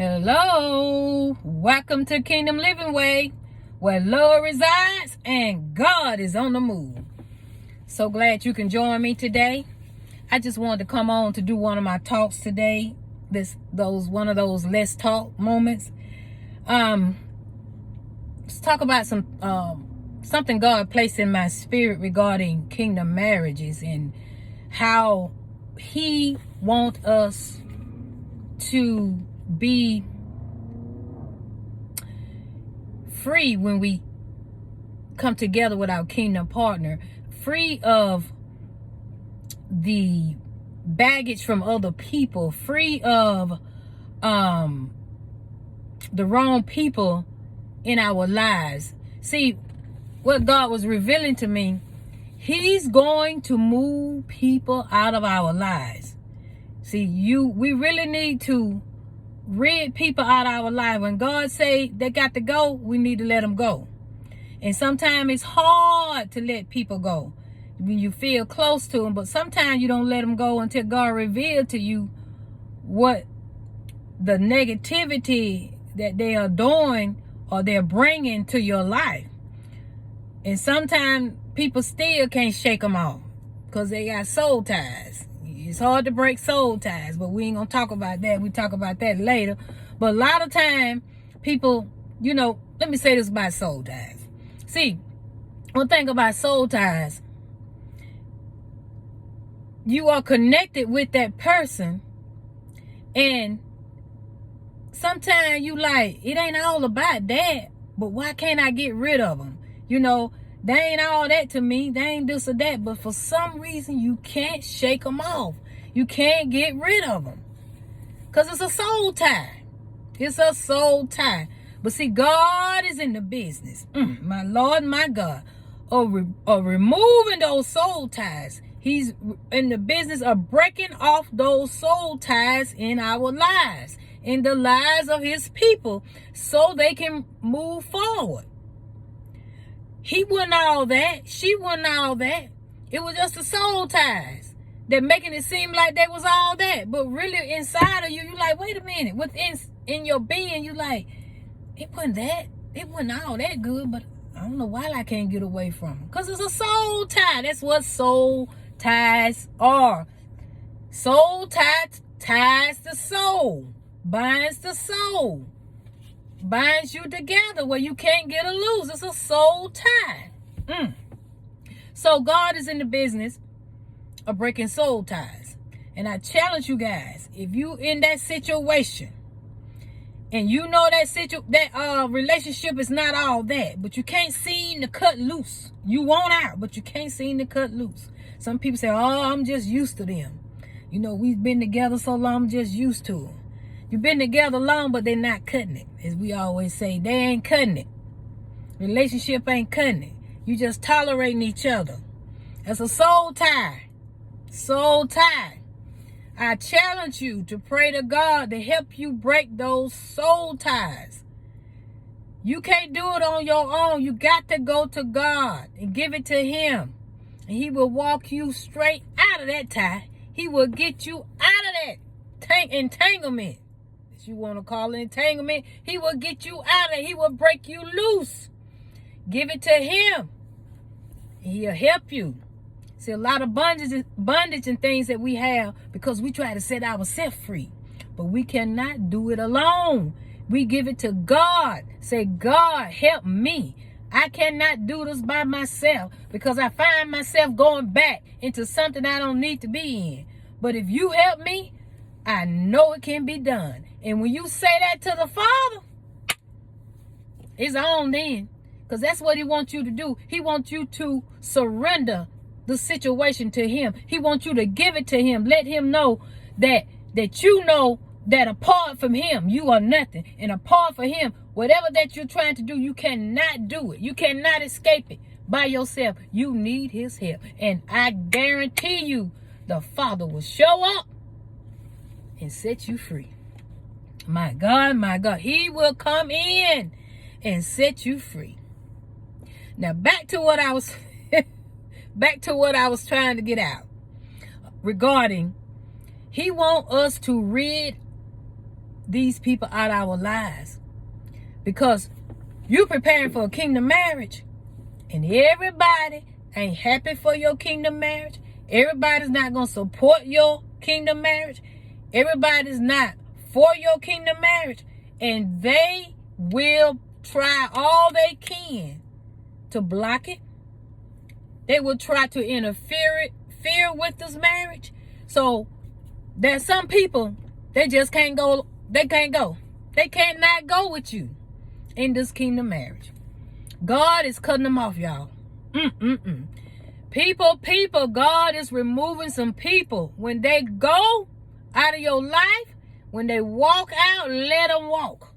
Hello, welcome to Kingdom Living Way, where love resides and God is on the move. So glad you can join me today. I just wanted to come on to do one of my talks today. One of those let's talk moments. Let's talk about something God placed in my spirit regarding kingdom marriages and how He wants us to be free when we come together with our kingdom partner, free of the baggage from other people, free of the wrong people in our lives. See, what God was revealing to me, He's going to move people out of our lives. See, we really need to rid people out of our life. When God say they got to go, we need to let them go. And sometimes it's hard to let people go when you feel close to them, but sometimes you don't let them go until God reveals to you what the negativity that they are doing or they're bringing to your life. And sometimes people still can't shake them off because they got soul ties. It's hard to break soul ties, but we ain't gonna talk about that. We talk about that later. But a lot of time, people, let me say this about soul ties. See, one thing about soul ties, you are connected with that person, and sometimes you like, it ain't all about that, but why can't I get rid of them? They ain't all that to me. They ain't this or that. But for some reason, you can't shake them off. You can't get rid of them. Because it's a soul tie. It's a soul tie. But see, God is in the business, my Lord, my God, of removing those soul ties. He's in the business of breaking off those soul ties in our lives, in the lives of His people, so they can move forward. He wasn't all that. She wasn't all that. It was just the soul ties that making it seem like they was all that. But really inside of you, you like, wait a minute. In your being, you like, it wasn't that. It wasn't all that good, but I don't know why I can't get away from it. Because it's a soul tie. That's what soul ties are. Soul ties the soul. Binds the soul. Binds you together where you can't get a loose. It's a soul tie. So God is in the business of breaking soul ties. And I challenge you guys, if you in that situation and you know that relationship is not all that, but you can't seem to cut loose. You want out, but you can't seem to cut loose. Some people say, oh, I'm just used to them. We've been together so long, I'm just used to them. You've been together long, but they're not cutting it. As we always say, they ain't cutting it. Relationship ain't cutting it. You just tolerating each other. That's a soul tie. Soul tie. I challenge you to pray to God to help you break those soul ties. You can't do it on your own. You got to go to God and give it to Him. And He will walk you straight out of that tie. He will get you out of that entanglement. You want to call it entanglement, He will get you out of it. He will break you loose. Give it to Him. He'll help you. See, a lot of bondage and things that we have because we try to set ourselves free. But we cannot do it alone. We give it to God. Say, God, help me. I cannot do this by myself because I find myself going back into something I don't need to be in. But if you help me, I know it can be done. And when you say that to the Father, it's on then. Because that's what He wants you to do. He wants you to surrender the situation to Him. He wants you to give it to Him. Let Him know that you know that apart from Him, you are nothing. And apart from Him, whatever that you're trying to do, you cannot do it. You cannot escape it by yourself. You need His help. And I guarantee you, the Father will show up and set you free. My God, He will come in and set you free. Now back to what I was trying to get out regarding He wants us to rid these people out of our lives. Because you preparing for a kingdom marriage, and everybody ain't happy for your kingdom marriage. Everybody's not going to support your kingdom marriage. Everybody's not for your kingdom marriage. And they will try all they can to block it. They will try to interfere with this marriage. So there's some people, they just can't go. They can't go. They cannot go with you in this kingdom marriage. God is cutting them off, y'all. People, God is removing some people. When they go out of your life, when they walk out, let them walk.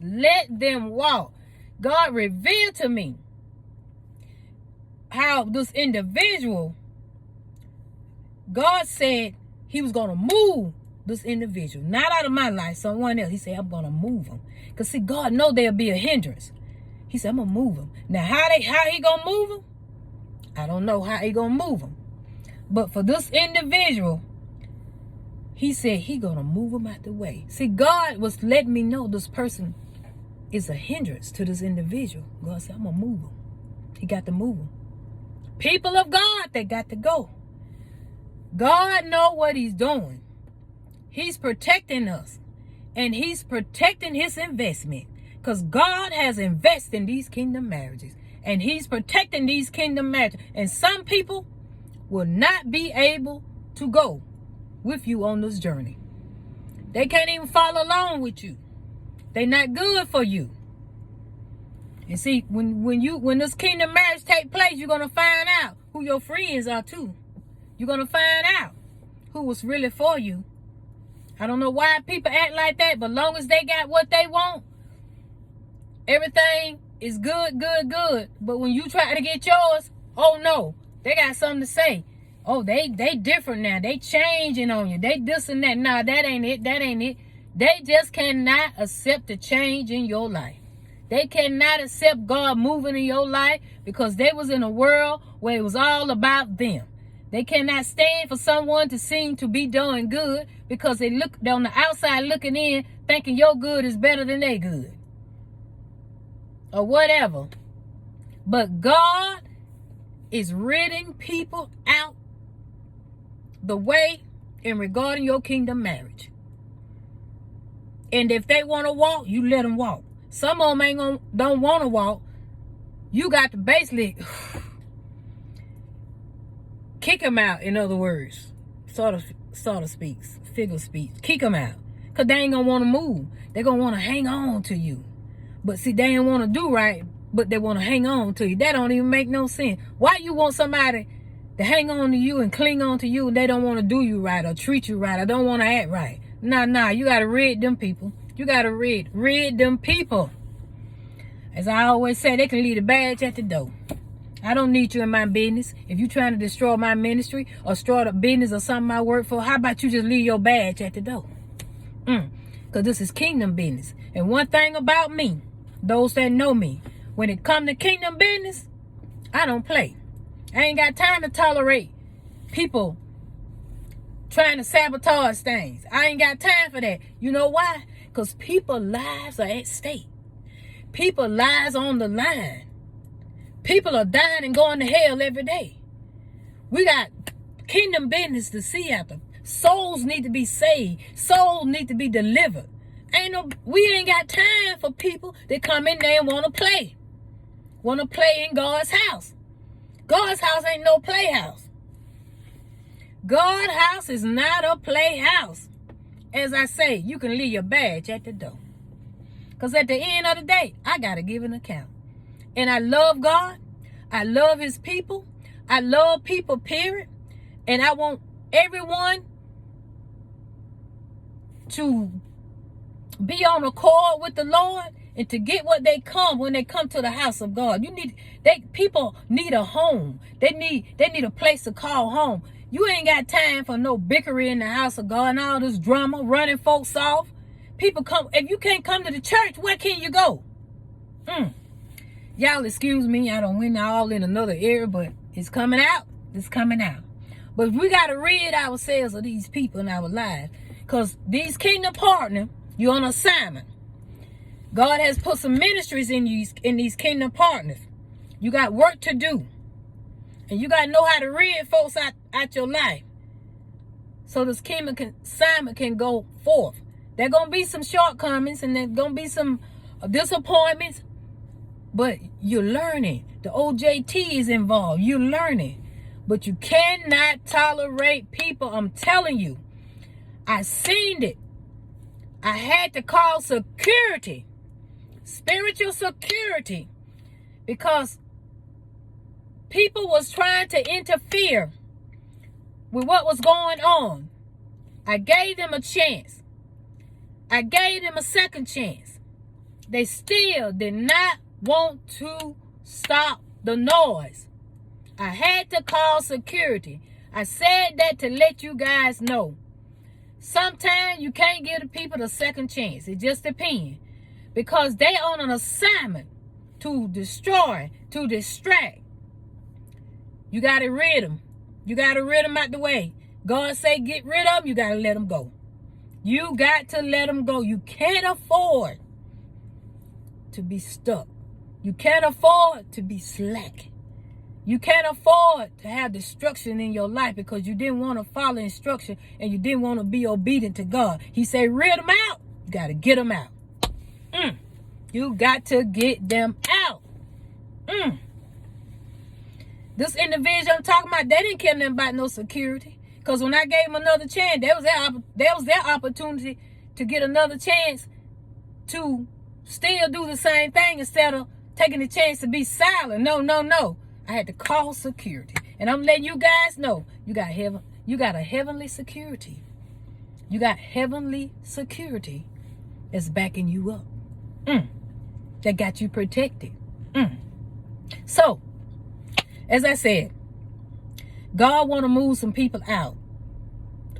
Let them walk. God revealed to me how this individual, God said he was going to move this individual. Not out of my life, someone else. He said, I'm going to move them. Because see, God know there'll be a hindrance. He said, I'm going to move them. Now, how he going to move them? I don't know how he going to move them. But for this individual, he said he going to move them out the way. See, God was letting me know this person is a hindrance to this individual. God said, I'm going to move them. He got to move them. People of God, they got to go. God know what he's doing. He's protecting us. And he's protecting his investment. Because God has invested in these kingdom marriages. And he's protecting these kingdom marriages. And some people will not be able to go with you on this journey. They can't even follow along with you. They're not good for you. And see, when this kingdom marriage take place, you're going to find out who your friends are too. You're going to find out who was really for you. I don't know why people act like that, but long as they got what they want, everything is good. But when you try to get yours, oh no, they got something to say. Oh, they different now. They changing on you. They this and that. Nah, that ain't it. They just cannot accept the change in your life. They cannot accept God moving in your life because they was in a world where it was all about them. They cannot stand for someone to seem to be doing good because they look on the outside looking in thinking your good is better than their good. Or whatever. But God is ridding people out the way in regarding your kingdom marriage. And if they want to walk, you let them walk. Some of them don't want to walk. You got to basically kick them out, in other words. Sort of speaks, figure speech. Kick them out. Because they ain't going to want to move. They're going to want to hang on to you. But see, they ain't want to do right, but they want to hang on to you. That don't even make no sense. Why you want somebody to hang on to you and cling on to you and they don't want to do you right or treat you right or don't want to act right? Nah, you got to rid them people. You got to rid them people. As I always say, they can leave the badge at the door. I don't need you in my business. If you trying to destroy my ministry or destroy the business or something I work for, how about you just leave your badge at the door? Because this is kingdom business. And one thing about me, those that know me, when it come to kingdom business, I don't play. I ain't got time to tolerate people trying to sabotage things. I ain't got time for that. You know why? Because people's lives are at stake. People's lives on the line. People are dying and going to hell every day. We got kingdom business to see after. Souls need to be saved. Souls need to be delivered. We ain't got time for people that come in there and want to play. Want to play in God's house. God's house ain't no playhouse. God's house is not a playhouse. As I say, you can leave your badge at the door. Because at the end of the day, I got to give an account. And I love God. I love his people. I love people, period. And I want everyone to be on accord with the Lord and to get what they come when they come to the house of God. People need a home. They need a place to call home. You ain't got time for no bickering in the house of God and all this drama, running folks off. People come, if you can't come to the church, where can you go? Y'all excuse me, I don't win all in another area, but it's coming out. It's coming out. But we got to rid ourselves of these people in our lives. Because these kingdom partners, you're on assignment. God has put some ministries in these kingdom partners. You got work to do. And you got to know how to rid folks out your life. So this kingdom assignment can go forth. There going to be some shortcomings and there's going to be some disappointments. But you're learning. The OJT is involved. You're learning. But you cannot tolerate people. I'm telling you. I seen it. I had to call security. Spiritual security. Because people was trying to interfere with what was going on. I gave them a chance. I gave them a second chance. They still did not want to stop the noise. I had to call security. I said that to let you guys know. Sometimes you can't give the people the second chance. It just depends. Because they on an assignment to destroy, to distract. You got to rid them. You got to rid them out the way. God say get rid of them, you got to let them go. You got to let them go. You can't afford to be stuck. You can't afford to be slack. You can't afford to have destruction in your life because you didn't want to follow instruction and you didn't want to be obedient to God. He said, rid them out. You got to get them out. You got to get them out. This individual I'm talking about, they didn't care nothing about no security. Because when I gave them another chance, that was their opportunity to get another chance to still do the same thing instead of taking the chance to be silent. No. I had to call security. And I'm letting you guys know, you got a heavenly security. You got heavenly security that's backing you up. That got you protected. So, as I said, God want to move some people out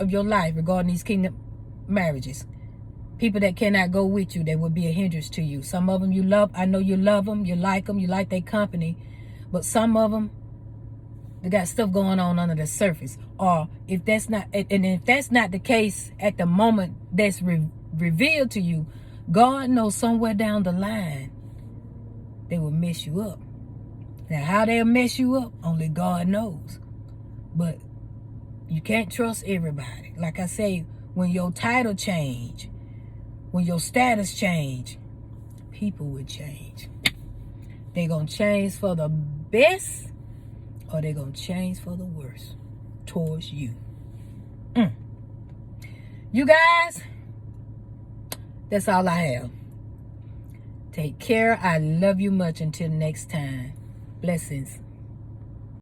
of your life regarding these kingdom marriages. People that cannot go with you, that would be a hindrance to you. Some of them you love. I know you love them. You like their company. But some of them, they got stuff going on under the surface. Or if that's not the case at the moment that's revealed to you, God knows somewhere down the line they will mess you up. Now, how they'll mess you up, only God knows. But you can't trust everybody. Like I say, when your title change, when your status change, people will change. They're going to change for the best or they're going to change for the worst towards you. You guys, that's all I have. Take care. I love you much. Until next time. Blessings.